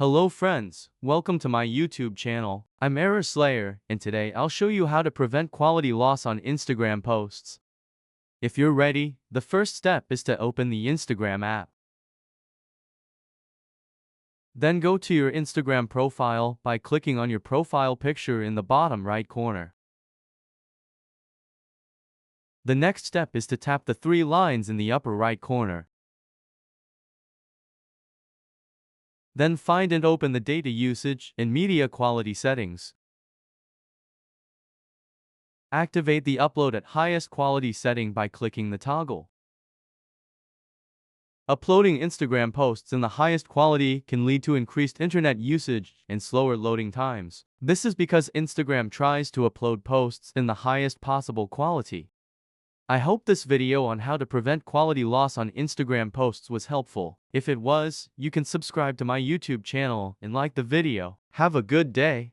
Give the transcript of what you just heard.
Hello friends, welcome to my YouTube channel. I'm Error Slayer, and today I'll show you how to prevent quality loss on Instagram posts. If you're ready, the first step is to open the Instagram app. Then go to your Instagram profile by clicking on your profile picture in the bottom right corner. The next step is to tap the three lines in the upper right corner. Then find and open the data usage and media quality settings. Activate the upload at highest quality setting by clicking the toggle. Uploading Instagram posts in the highest quality can lead to increased internet usage and slower loading times. This is because Instagram tries to upload posts in the highest possible quality. I hope this video on how to prevent quality loss on Instagram posts was helpful. If it was, you can subscribe to my YouTube channel and like the video. Have a good day.